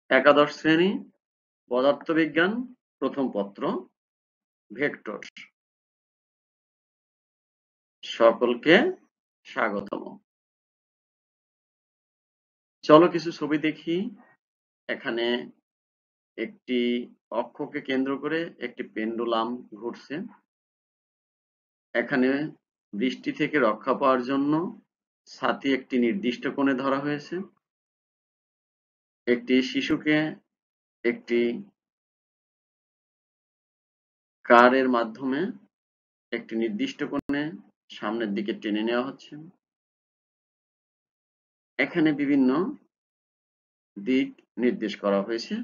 একাদশ শ্রেণী পদার্থবিজ্ঞান প্রথম পত্র ভেক্টর। সকলকে স্বাগতম। চলো কিছু ছবি দেখি। এখানে একটি অক্ষকে কেন্দ্র করে একটি পেন্ডুলাম ঘুরছে। এখানে বৃষ্টি থেকে রক্ষা পাওয়ার জন্য ছাতি একটি নির্দিষ্ট কোণে ধরা হয়েছে। একটি শিশুকে একটি কারের মাধ্যমে একটি নির্দিষ্ট কোণে সামনের দিকে টেনে নেওয়া হচ্ছে। এখানে বিভিন্ন দিক নির্দেশ করা হয়েছে।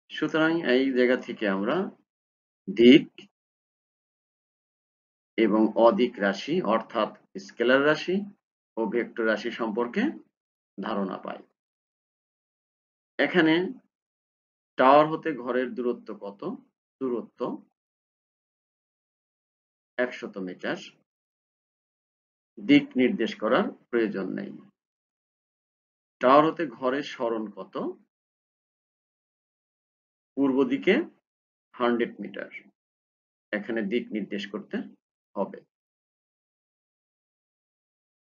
সুতরাং এই জায়গা থেকে আমরা দিক এবং অদিক রাশি অর্থাৎ স্কেলার রাশি ও ভেক্টর রাশি সম্পর্কে ধারণা পাই। এখানে টাওয়ার হতে ঘরের দূরত্ব কত? দূরত্ব 100 মিটার। দিক নির্দেশ করার প্রয়োজন নেই। টাওয়ার হতে ঘরের সরণ কত? পূর্ব দিকে 100 মিটার। এখানে দিক নির্দেশ করতে হবে।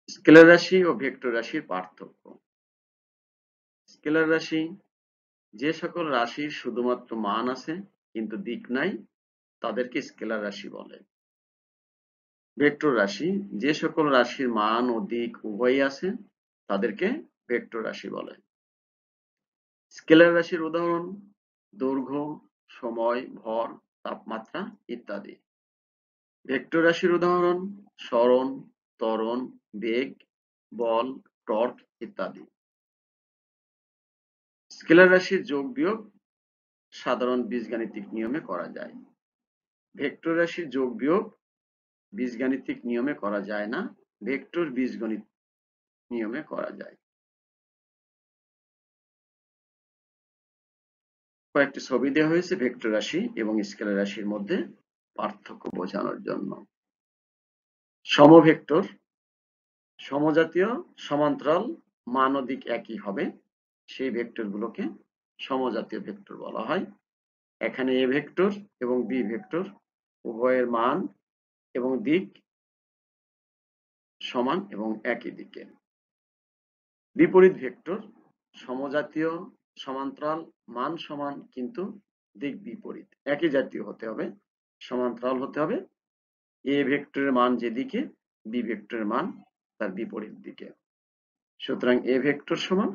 স্কেলার রাশি ও ভেক্টর রাশির পার্থক্য। স্কেলার রাশি যে সকল রাশির শুধুমাত্র মান আছে কিন্তু দিক নাই তাদেরকে স্কেলার রাশি বলে। ভেক্টর রাশি যে সকল রাশির মান ও দিক উভয়ই আছে তাদেরকে ভেক্টর রাশি বলে। স্কেলার রাশির উদাহরণ দৈর্ঘ্য, সময়, ভর, তাপমাত্রা ইত্যাদি। ভেক্টর রাশির উদাহরণ সরণ, ত্বরণ, বেগ, বল, টর্ক ইত্যাদি। স্কেলার রাশির যোগ বিয়োগ সাধারণ বীজগাণিতিক নিয়মে করা যায়। ভেক্টর রাশির যোগ বিয়োগ বীজগাণিতিক নিয়মে করা যায় না, ভেক্টর বীজগণিত নিয়মে করা যায়। কয়েকটি ছবি দেওয়া হয়েছে ভেক্টর রাশি এবং স্কেলার রাশির মধ্যে পার্থক্য বোঝানোর জন্য। সমভেক্টর সমজাতীয় সমান্তরাল মান ও দিক একই হবে সেই ভেক্টরগুলোকে সমজাতীয় ভেক্টর বলা হয়। এখানে এ ভেক্টর এবং বি ভেক্টর উভয়ের মান এবং দিক সমান এবং একই দিকে। বিপরীত ভেক্টর সমজাতীয় সমান্তরাল মান সমান কিন্তু দিক বিপরীত। একই জাতীয় হতে হবে, সমান্তরাল হতে হবে। এ ভেক্টরের মান যেদিকে বি ভেক্টরের মান তার বিপরীত দিকে। সুতরাং এ ভেক্টর সমান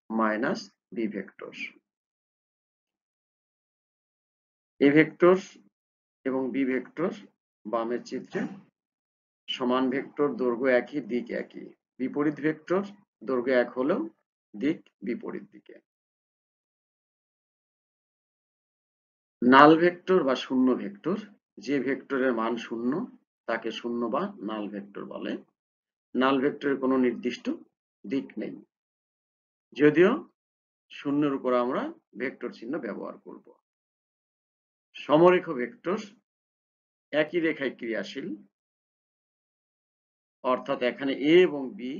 minus B vector. A vector এবং বি ভেক্টর বামের চিত্রে সমান ভেক্টর, দৈর্ঘ্য একই, দিক একই। বিপরীত ভেক্টর দৈর্ঘ্য এক হলেও দিক বিপরীত দিকে। নাল ভেক্টর বা শূন্য ভেক্টর যে ভেক্টরের মান শূন্য তাকে শূন্য বা নাল ভেক্টর বলে। নাল ভেক্টরের কোনো নির্দিষ্ট দিক নেই, যদিও শূন্যের উপর আমরা ভেক্টর চিহ্ন ব্যবহার করব। সমরেখ ভেক্টর একই রেখায় ক্রিয়াশীল, অর্থাৎ এখানে এ এবং বি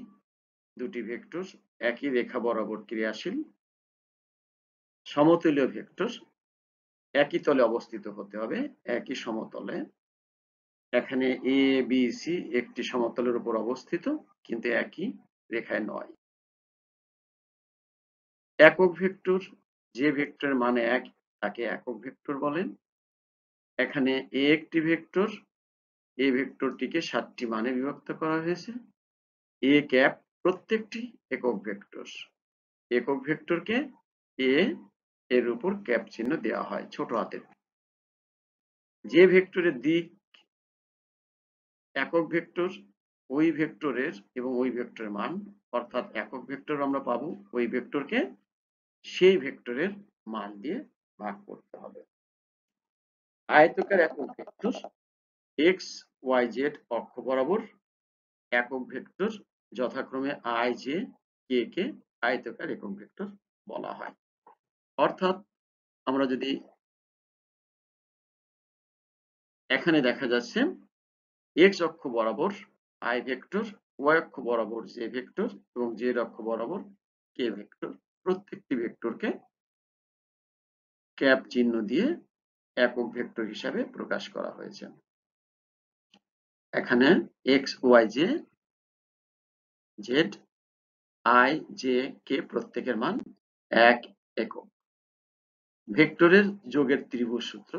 দুটি ভেক্টর একই রেখা বরাবর ক্রিয়াশীল। সমতুল্য ভেক্টর একই তলে অবস্থিত হতে হবে, একই সমতলে। এখানে এ বি সি একটি সমতলের উপর অবস্থিত কিন্তু একই রেখায় নয়। একক ভেক্টর যে ভেক্টরের মান এক তাকে একক ভেক্টর বলেন। এখানে এ একটি ভেক্টর, এ ভেক্টরটিকে 7টি মানে বিভক্ত করা হয়েছে। এ ক্যাপ প্রত্যেকটি একক ভেক্টর। একক ভেক্টরকে এ এর উপর ক্যাপ চিহ্ন দেওয়া হয় ছোট হাতের। যে ভেক্টরের দিক একক ভেক্টর ওই ভেক্টরের এবং ওই ভেক্টরের মান, অর্থাৎ একক ভেক্টর আমরা পাবো ওই ভেক্টরকে সেই ভেক্টরের মান দিয়ে ভাগ করতে হবে। আয়তকার একক ভেক্টর এক্স ওয়াই জেড অক্ষ বরাবর একক ভেক্টর যথাক্রমে আই জে কে কে আয়তকার একক ভেক্টর বলা হয়। অর্থাৎ আমরা যদি এখানে দেখা যাচ্ছে এক্স অক্ষ বরাবর আই ভেক্টর, ওয়াই অক্ষ বরাবর জে ভেক্টর এবং জেড অক্ষ বরাবর কে ভেক্টর। প্রত্যেকটি ভেক্টরকে ক্যাপ চিহ্ন দিয়ে একক ভেক্টর হিসাবে প্রকাশ করা হয়েছে। এখানে X Y Z I J K প্রত্যেকের মান 1 একক। ভেক্টরের যোগের ত্রিভুজ সূত্র: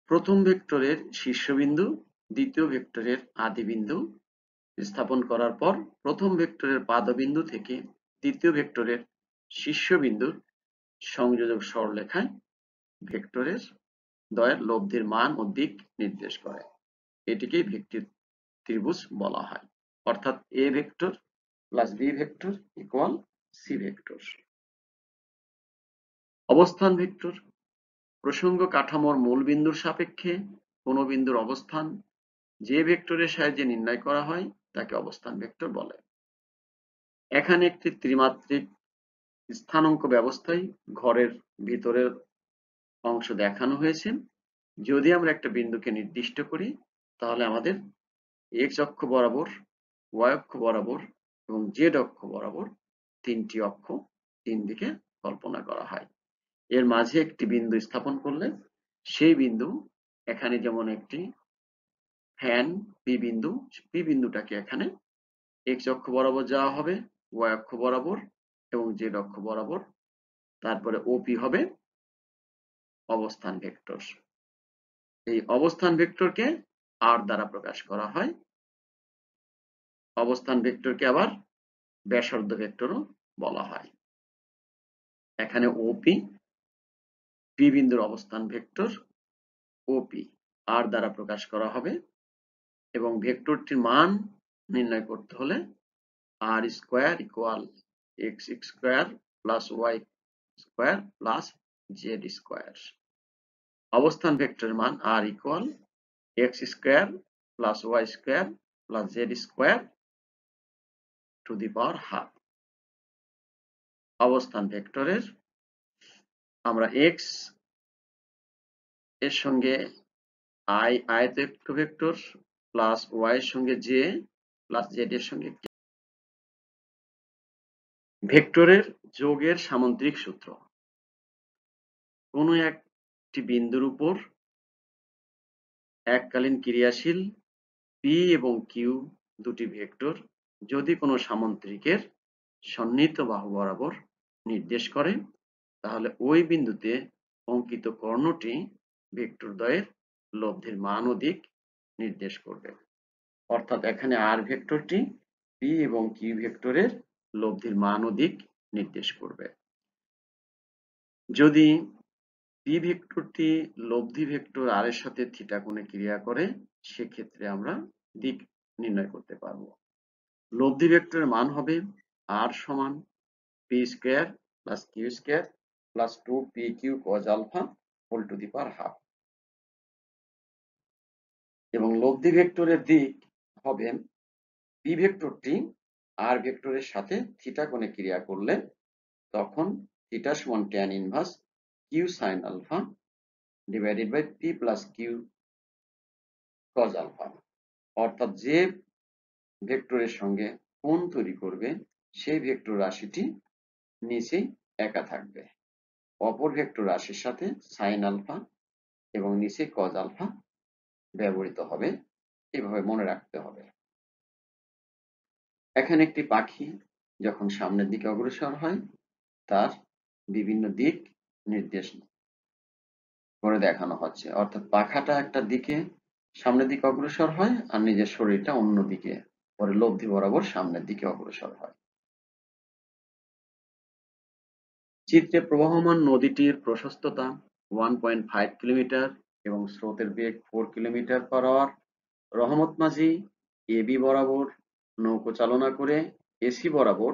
প্রথম ভেক্টরের শীর্ষবিন্দু দ্বিতীয় ভেক্টরের আদিবিন্দু স্থাপন করার পর প্রথম ভেক্টরের পাদবিন্দু থেকে দ্বিতীয় ভেক্টরের শীর্ষবিন্দুর সংযোজক সরলরেখায় ভেক্টরের দ্বয়ের লব্ধির মান ও দিক নির্দেশ করে। এটিকেই ভেক্টর ত্রিভুজ বলা হয়, অর্থাৎ A vector plus B vector equal C vector. অবস্থান ভেক্টর: প্রসঙ্গ কাঠামোর মূল বিন্দুর সাপেক্ষে কোন বিন্দুর অবস্থান যে ভেক্টরের সাহায্যে নির্ণয় করা হয় তাকে অবস্থান ভেক্টর বলে। এখানে একটি ত্রিমাত্রিক স্থানাঙ্ক ব্যবস্থায় ঘরের ভিতরের অংশ দেখানো হয়েছে। যদি আমরা একটা বিন্দুকে নির্দিষ্ট করি তাহলে আমাদের এক্স অক্ষ বরাবর, ওয়াই অক্ষ বরাবর এবং জেড অক্ষ বরাবর তিনটি অক্ষ তিন দিকে কল্পনা করা হয়। এর মাঝে একটি বিন্দু স্থাপন করলে সেই বিন্দু, এখানে যেমন একটি ফ্যান পি বিন্দু, পি বিন্দুটাকে এখানে এক্স অক্ষ বরাবর যাওয়া হবে, ওয়াই অক্ষ বরাবর এবং জেড অক্ষ বরাবর, তারপরে ওপি হবে অবস্থান ভেক্টর। এই অবস্থান ভেক্টরকে আর দ্বারা প্রকাশ করা হয়। অবস্থান ভেক্টরকে আবার ব্যাসার্ধ ভেক্টরও বলা হয়। এখানে ওপি পি বিন্দুর অবস্থান ভেক্টর, ওপি আর দ্বারা প্রকাশ করা হবে এবং ভেক্টরটির মান নির্ণয় করতে হলে আর square equal x square plus y square plus z square. অবস্থান ভেক্টরের মান আর equal x square plus y square plus z square to the power half. অবস্থান ভেক্টরের আমরা এক্স এর সঙ্গে আই আয়তক্ষেত্র ভেক্টর প্লাস ওয়াই এর সঙ্গে জে প্লাস জেড এর সঙ্গে কে। ভেক্টরের যোগের সামন্ত্রিক সূত্র: কোনো একটি বিন্দুর উপর এককালীন ক্রিয়াশীল পি এবং কিউ দুটি ভেক্টর যদি কোনো সামন্ত্রিকের সন্নিহিত বাহু বরাবর নির্দেশ করে তাহলে ওই বিন্দুতে অঙ্কিত কর্ণটি ভেক্টর দ্বয়ের লব্ধির মান ও দিক নির্দেশ করবে। অর্থাৎ এখানে আর ভেক্টরটি পি এবং কিউ ভেক্টরের লব্ধির মান ও দিক নির্দেশ করবে। যদি পি ভেক্টরটি লব্ধি ভেক্টর আর এর সাথে থিটা কোণে ক্রিয়া করে সেক্ষেত্রে আমরা দিক নির্ণয় করতে পারবো। লব্ধি ভেক্টরের মান হবে আর সমান P square plus Q square plus 2pq cos alpha whole to the power half এবং লব্ধি ভেক্টরের দিক হবে পি ভেক্টরটি আর ভেক্টরের সাথে থিটা কোণে ক্রিয়া করলে তখন থিটা সমান tan inverse Q sin alpha divided by P plus Q cos alpha. অর্থাৎ যে ভেক্টরের সঙ্গে কোণ তৈরি করবে সেই ভেক্টর রাশিটি নিচে একা থাকবে, অপর ভেক্টর রাশির সাথে sin আলফা এবং নিচে cos আলফা ব্যবহৃত হবে। এভাবে মনে রাখতে হবে। এখানে একটি পাখি যখন সামনের দিকে অগ্রসর হয় তার বিভিন্ন দিক নির্দেশ করে দেখানো হচ্ছে, অর্থাৎ পাখাটা একটা দিকে সামনের দিকে অগ্রসর হয় আর নিজের শরীরটা অন্য দিকে পরে লব্ধি বরাবর সামনের দিকে অগ্রসর হয়। চিত্রে প্রবহমান নদীটির প্রশস্ততা 1.5 কিলোমিটার এবং স্রোতের বেগ 4 কিলোমিটার পার আওয়ার। রহমত মাঝি এবি বরাবর নৌকো চালনা করে এসি বরাবর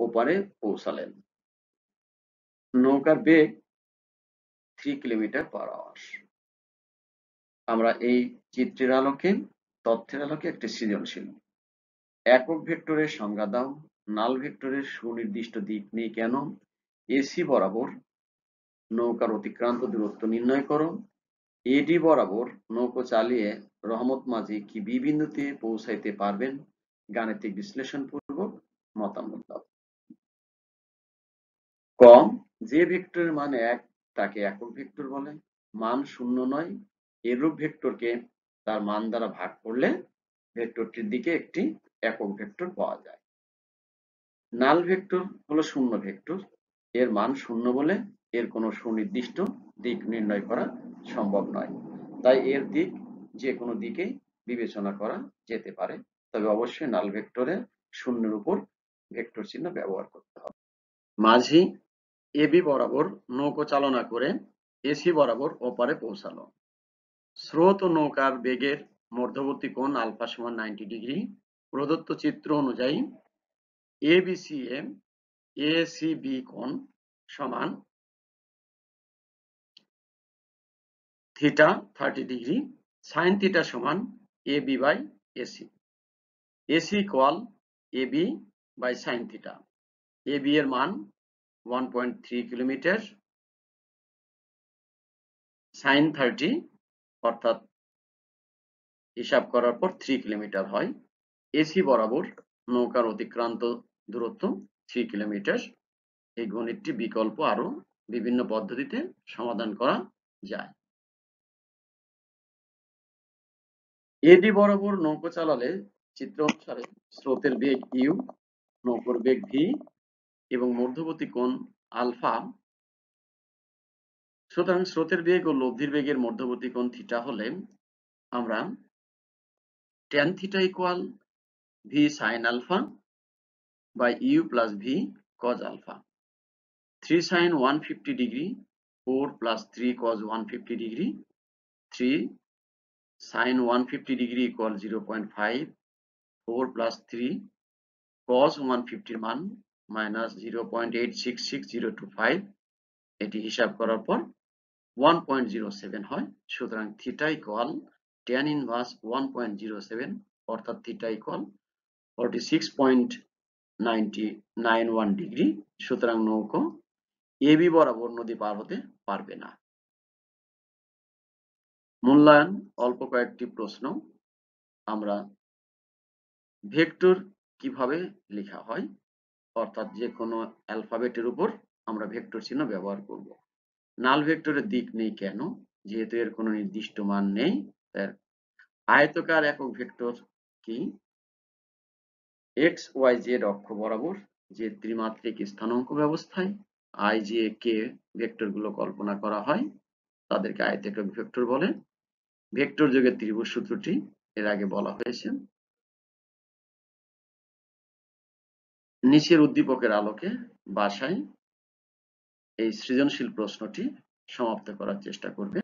ওপারে পৌঁছালেন। নৌকার বেগ 3 কিলোমিটার পার আওয়ার। আমরা এই চিত্রের আলোকে তথ্যের আলোকে একটি সৃজনশীল। একক ভেক্টরের সংজ্ঞা দাও। নাল ভেক্টরের সুনির্দিষ্ট দিক নেই কেন? এসি বরাবর নৌকার অতিক্রান্ত দূরত্ব নির্ণয় করো। এডি বরাবর নৌকো চালিয়ে রহমত মাঝি কি বি বিন্দুতে পৌঁছাইতে পারবেন? গাণিতিক বিশ্লেষণ পূর্বক মতামত দাও। ক যে ভেক্টরের মান 1 তাকে একক ভেক্টর বলে। মান 0 নয় এরূপ ভেক্টরকে তার মান দ্বারা ভাগ করলে ভেক্টরটির দিকে একটি একক ভেক্টর পাওয়া যায়। নাল ভেক্টর হলো শূন্য ভেক্টর। এর মান 0 বলে এর কোনো সুনির্দিষ্ট দিক নির্ণয় করা সম্ভব নয়। তাই এর দিক যে কোনো দিকেই বিবেচনা করা যেতে পারে, তবে অবশ্যই নাল ভেক্টরে 0-এর উপর ভেক্টর চিহ্ন ব্যবহার করতে হবে। মাঝি এবি বরাবর নৌকো চালনা করে এসি বরাবর ওপারে পৌঁছালো। স্রোত ও নৌকার বেগের মধ্যবর্তী কোণ আলফা সমান 90 ডিগ্রি। প্রদত্ত চিত্র অনুযায়ী এবিসিএ এসিবি কোণ সমান থিটা 30 ডিগ্রি, সাইন থিটা সমান AB by AC. AC equal AB by sine theta. AB এর মান 1.3 কিলোমিটার, সাইন 30 অর্থাৎ হিসাব করার পর 3 কিলোমিটার হয়। এসি বরাবর নৌকার অতিক্রান্ত দূরত্ব 3 কিলোমিটার। এই গণিতটি বিকল্প আরো বিভিন্ন পদ্ধতিতে সমাধান করা যায়। এডি বরাবর নৌকো চালালে চিত্র অনুসারে স্রোতের বেগ ইউ, নৌকোর বেগ ভি এবং মধ্যবর্তী কোণ আলফা। সুতরাং স্রোতের বেগ ও লব্ধির বেগের মধ্যবর্তী কোণ থিটা হলে আমরা tan theta equal V sine alpha by U plus V cos alpha. 3 sin 150 degree 4 plus 3 cos 150 degree, 3 sin 150 degree equal 0.5, 4 plus 3 cos 150 এর মান minus 0.866025। এটি হিসাব করার পর 1.07 হয়। সুতরাং থিটা ইকুয়াল tan ইনভার্স 1.07 অর্থাৎ থিটা ইকুয়াল 46.91 ডিগ্রি। সুতরাং নৌকো এবি বরাবর নদী পার হতে পারবে না। মূল্যায়ন অল্প কয়েকটি প্রশ্ন। আমরা ভেক্টর কিভাবে লেখা হয়, অর্থাৎ যে কোনো অ্যালফাবেটের উপর আমরা ভেক্টর চিহ্ন ব্যবহার করব। নাল ভেক্টরের দিক নেই কেন? যেহেতু এর কোনো নির্দিষ্ট মান নেই। তার আয়তকার একক ভেক্টর কি? এক্স ওয়াই জেড অক্ষ বরাবর যে ত্রিমাত্রিক স্থানাঙ্ক ব্যবস্থায় আই জে কে ভেক্টরগুলো কল্পনা করা হয় তাদেরকে আয়তাকার ভেক্টর বলে। ভেক্টর যোগের ত্রিভুজ সূত্রটি এর আগে বলা হয়েছে। নিচের উদ্দীপকের আলোকে বাসায় এই সৃজনশীল প্রশ্নটি সমাপ্ত করার চেষ্টা করবে।